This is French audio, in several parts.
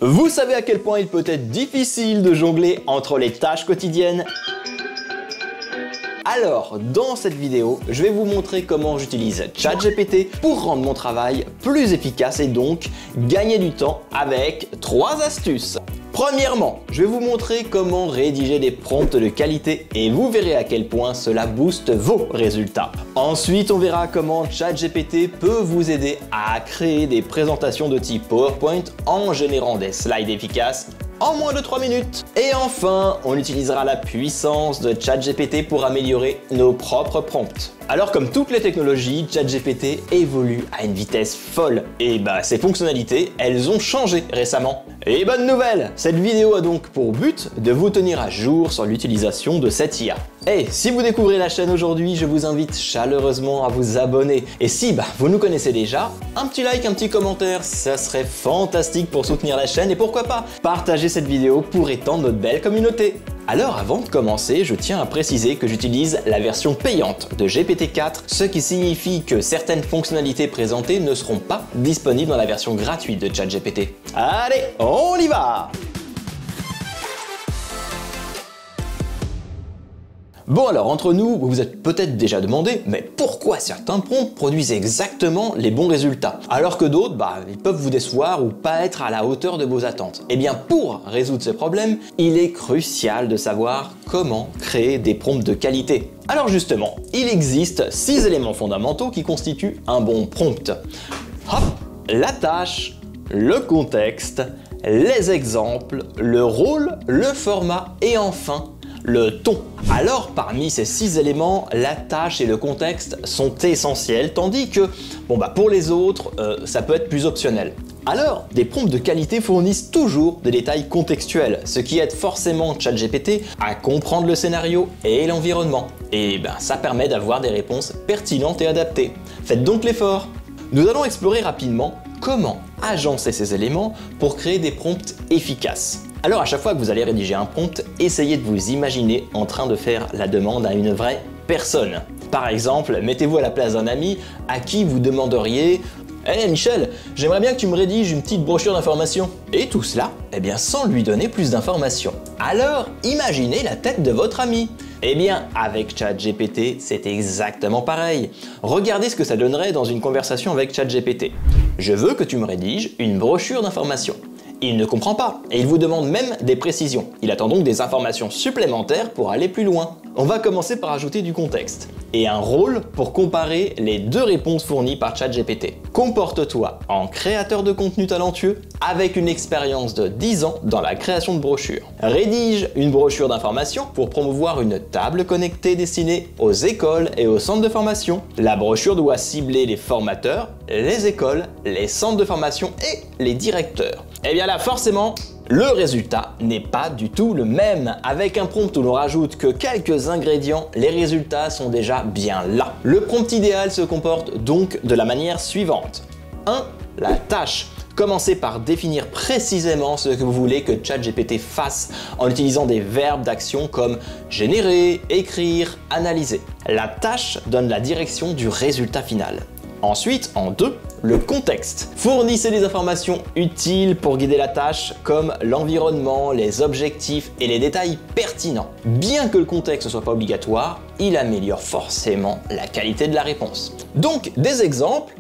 Vous savez à quel point il peut être difficile de jongler entre les tâches quotidiennes? Alors, dans cette vidéo, je vais vous montrer comment j'utilise ChatGPT pour rendre mon travail plus efficace et donc gagner du temps avec 3 astuces. Premièrement, je vais vous montrer comment rédiger des prompts de qualité et vous verrez à quel point cela booste vos résultats. Ensuite, on verra comment ChatGPT peut vous aider à créer des présentations de type PowerPoint en générant des slides efficaces en moins de 3 minutes. Et enfin, on utilisera la puissance de ChatGPT pour améliorer nos propres prompts. Alors comme toutes les technologies, ChatGPT évolue à une vitesse folle et ses fonctionnalités, elles ont changé récemment. Et bonne nouvelle, cette vidéo a donc pour but de vous tenir à jour sur l'utilisation de cette IA. Et si vous découvrez la chaîne aujourd'hui, je vous invite chaleureusement à vous abonner. Et si vous nous connaissez déjà, un petit like, un petit commentaire, ça serait fantastique pour soutenir la chaîne et pourquoi pas partager cette vidéo pour étendre notre belle communauté. Alors avant de commencer, je tiens à préciser que j'utilise la version payante de GPT-4, ce qui signifie que certaines fonctionnalités présentées ne seront pas disponibles dans la version gratuite de ChatGPT. Allez, on y va! Bon alors, entre nous, vous vous êtes peut-être déjà demandé, mais pourquoi certains prompts produisent exactement les bons résultats, alors que d'autres, ils peuvent vous décevoir ou pas être à la hauteur de vos attentes. Eh bien, pour résoudre ce problème, il est crucial de savoir comment créer des prompts de qualité. Alors justement, il existe 6 éléments fondamentaux qui constituent un bon prompt. Hop, la tâche, le contexte, les exemples, le rôle, le format et enfin, le ton. Alors parmi ces 6 éléments, la tâche et le contexte sont essentiels, tandis que pour les autres, ça peut être plus optionnel. Alors, des prompts de qualité fournissent toujours des détails contextuels, ce qui aide forcément ChatGPT à comprendre le scénario et l'environnement. Et ça permet d'avoir des réponses pertinentes et adaptées. Faites donc l'effort. Nous allons explorer rapidement comment agencer ces éléments pour créer des prompts efficaces. Alors à chaque fois que vous allez rédiger un prompt, essayez de vous imaginer en train de faire la demande à une vraie personne. Par exemple, mettez-vous à la place d'un ami à qui vous demanderiez « Hey Michel, j'aimerais bien que tu me rédiges une petite brochure d'information. » Et tout cela, sans lui donner plus d'informations. Alors, imaginez la tête de votre ami. Avec ChatGPT, c'est exactement pareil. Regardez ce que ça donnerait dans une conversation avec ChatGPT. « Je veux que tu me rédiges une brochure d'information. » Il ne comprend pas et il vous demande même des précisions. Il attend donc des informations supplémentaires pour aller plus loin. On va commencer par ajouter du contexte et un rôle pour comparer les 2 réponses fournies par ChatGPT. Comporte-toi en créateur de contenu talentueux avec une expérience de 10 ans dans la création de brochures. Rédige une brochure d'information pour promouvoir une table connectée destinée aux écoles et aux centres de formation. La brochure doit cibler les formateurs, les écoles, les centres de formation et les directeurs. Là forcément, le résultat n'est pas du tout le même. Avec un prompt où l'on rajoute que quelques ingrédients, les résultats sont déjà bien là. Le prompt idéal se comporte donc de la manière suivante. 1. La tâche. Commencez par définir précisément ce que vous voulez que ChatGPT fasse en utilisant des verbes d'action comme générer, écrire, analyser. La tâche donne la direction du résultat final. Ensuite, en 2, le contexte. Fournissez des informations utiles pour guider la tâche comme l'environnement, les objectifs et les détails pertinents. Bien que le contexte ne soit pas obligatoire, il améliore forcément la qualité de la réponse. Donc, des exemples,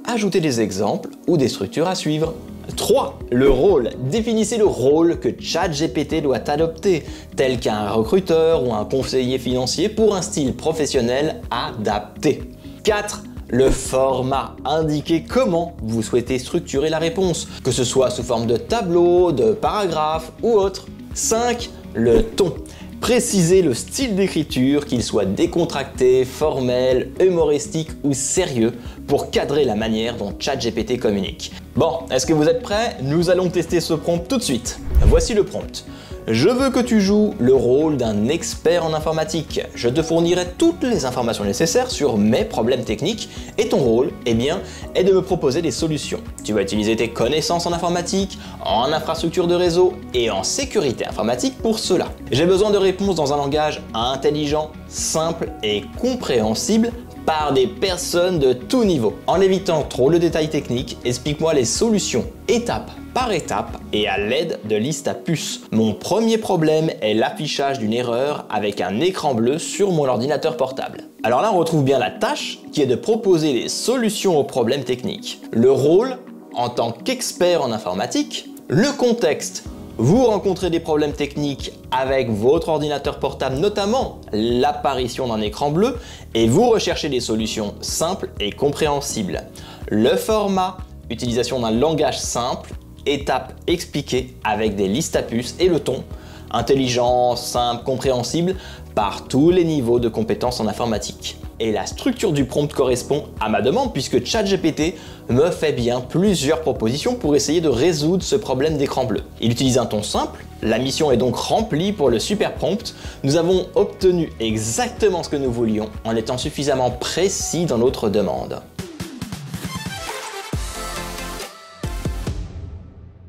ajoutez des exemples ou des structures à suivre. 3. Le rôle. Définissez le rôle que ChatGPT doit adopter, tel qu'un recruteur ou un conseiller financier pour un style professionnel adapté. 4. Le format. Indiquez comment vous souhaitez structurer la réponse, que ce soit sous forme de tableau, de paragraphe ou autre. 5. Le ton. Précisez le style d'écriture, qu'il soit décontracté, formel, humoristique ou sérieux, pour cadrer la manière dont ChatGPT communique. Bon, est-ce que vous êtes prêts? Nous allons tester ce prompt tout de suite. Voici le prompt. Je veux que tu joues le rôle d'un expert en informatique. Je te fournirai toutes les informations nécessaires sur mes problèmes techniques et ton rôle, est de me proposer des solutions. Tu vas utiliser tes connaissances en informatique, en infrastructure de réseau et en sécurité informatique pour cela. J'ai besoin de réponses dans un langage intelligent, simple et compréhensible par des personnes de tout niveau. En évitant trop le détail technique, explique-moi les solutions étape par étapes et à l'aide de listes à puces. Mon premier problème est l'affichage d'une erreur avec un écran bleu sur mon ordinateur portable. Alors là, on retrouve bien la tâche qui est de proposer des solutions aux problèmes techniques. Le rôle, en tant qu'expert en informatique, le contexte. Vous rencontrez des problèmes techniques avec votre ordinateur portable, notamment l'apparition d'un écran bleu, et vous recherchez des solutions simples et compréhensibles. Le format, utilisation d'un langage simple, étapes expliquées avec des listes à puces, et le ton, intelligent, simple, compréhensible par tous les niveaux de compétences en informatique. Et la structure du prompt correspond à ma demande puisque ChatGPT me fait bien plusieurs propositions pour essayer de résoudre ce problème d'écran bleu. Il utilise un ton simple, la mission est donc remplie pour le super prompt. Nous avons obtenu exactement ce que nous voulions en étant suffisamment précis dans notre demande.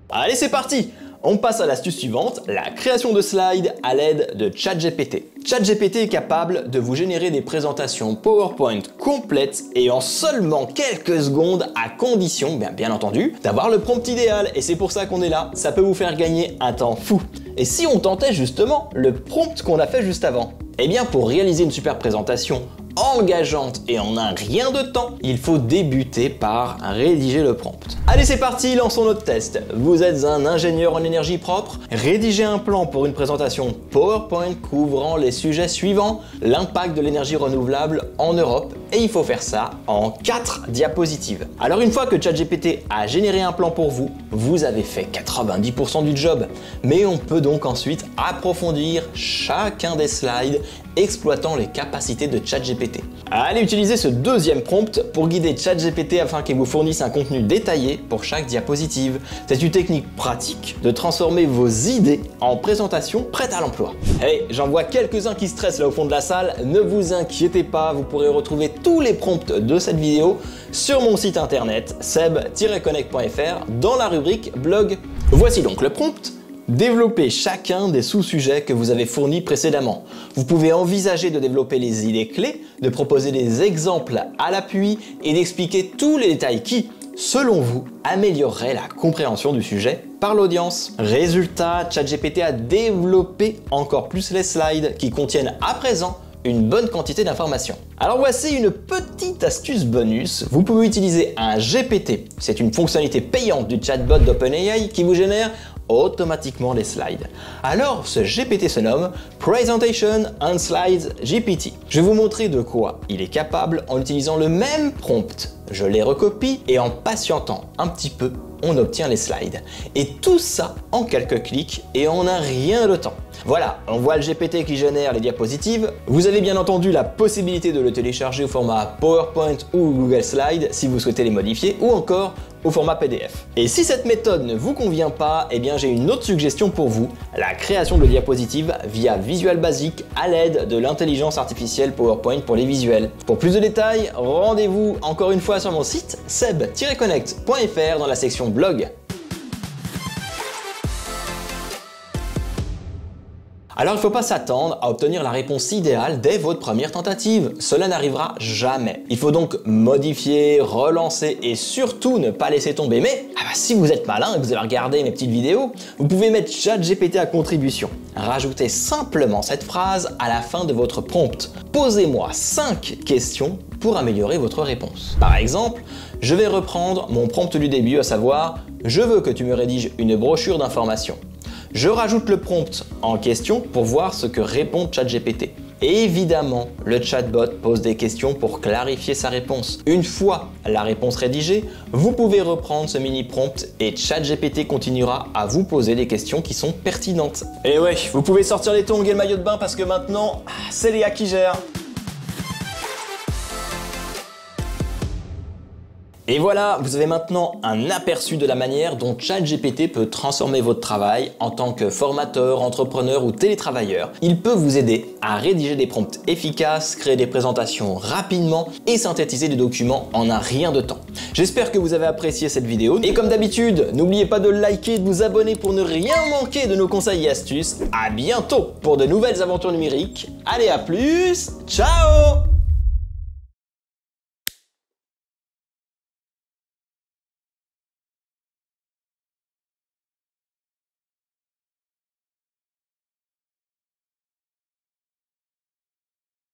Allez, c'est parti! On passe à l'astuce suivante, la création de slides à l'aide de ChatGPT. ChatGPT est capable de vous générer des présentations PowerPoint complètes et en seulement quelques secondes à condition, bien entendu, d'avoir le prompt idéal. Et c'est pour ça qu'on est là, ça peut vous faire gagner un temps fou. Et si on tentait justement le prompt qu'on a fait juste avant? Eh bien, pour réaliser une super présentation engageante et en un rien de temps, il faut débuter par rédiger le prompt. Allez, c'est parti, lançons notre test. Vous êtes un ingénieur en énergie propre, rédigez un plan pour une présentation PowerPoint couvrant les sujets suivants: l'impact de l'énergie renouvelable en Europe, et il faut faire ça en 4 diapositives. Alors une fois que ChatGPT a généré un plan pour vous, vous avez fait 90% du job, mais on peut donc ensuite approfondir chacun des slides exploitant les capacités de ChatGPT. Allez utiliser ce deuxième prompt pour guider ChatGPT afin qu'il vous fournisse un contenu détaillé pour chaque diapositive. C'est une technique pratique de transformer vos idées en présentation prête à l'emploi. Hey, j'en vois quelques-uns qui stressent là au fond de la salle, ne vous inquiétez pas, vous pourrez retrouver tous les prompts de cette vidéo sur mon site internet seb-connect.fr dans la rubrique blog. Voici donc le prompt. Développez chacun des sous-sujets que vous avez fournis précédemment. Vous pouvez envisager de développer les idées clés, de proposer des exemples à l'appui et d'expliquer tous les détails qui, selon vous, amélioreraient la compréhension du sujet par l'audience. Résultat, ChatGPT a développé encore plus les slides qui contiennent à présent une bonne quantité d'informations. Alors voici une petite astuce bonus. Vous pouvez utiliser un GPT. C'est une fonctionnalité payante du chatbot d'OpenAI qui vous génère automatiquement les slides. Alors ce GPT se nomme Presentation and Slides GPT. Je vais vous montrer de quoi il est capable en utilisant le même prompt. Je les recopie et en patientant un petit peu, on obtient les slides. Et tout ça en quelques clics et en un rien de temps. Voilà, on voit le GPT qui génère les diapositives. Vous avez bien entendu la possibilité de le télécharger au format PowerPoint ou Google Slides si vous souhaitez les modifier, ou encore au format PDF. Et si cette méthode ne vous convient pas, eh bien j'ai une autre suggestion pour vous, la création de diapositives via Visual Basic à l'aide de l'intelligence artificielle PowerPoint pour les visuels. Pour plus de détails, rendez-vous encore une fois sur mon site seb-connect.fr dans la section blog. Alors il ne faut pas s'attendre à obtenir la réponse idéale dès votre première tentative, cela n'arrivera jamais. Il faut donc modifier, relancer et surtout ne pas laisser tomber. Mais si vous êtes malin et que vous avez regardé mes petites vidéos, vous pouvez mettre ChatGPT à contribution. Rajoutez simplement cette phrase à la fin de votre prompt. Posez-moi 5 questions pour améliorer votre réponse. Par exemple, je vais reprendre mon prompt du début, à savoir « Je veux que tu me rédiges une brochure d'information ». Je rajoute le prompt en question pour voir ce que répond ChatGPT. Et évidemment, le chatbot pose des questions pour clarifier sa réponse. Une fois la réponse rédigée, vous pouvez reprendre ce mini prompt et ChatGPT continuera à vous poser des questions qui sont pertinentes. Et ouais, vous pouvez sortir les tongs et le maillot de bain parce que maintenant, c'est Léa qui gère. Et voilà, vous avez maintenant un aperçu de la manière dont ChatGPT peut transformer votre travail en tant que formateur, entrepreneur ou télétravailleur. Il peut vous aider à rédiger des prompts efficaces, créer des présentations rapidement et synthétiser des documents en un rien de temps. J'espère que vous avez apprécié cette vidéo et comme d'habitude, n'oubliez pas de liker et de vous abonner pour ne rien manquer de nos conseils et astuces. À bientôt pour de nouvelles aventures numériques. Allez, à plus, ciao!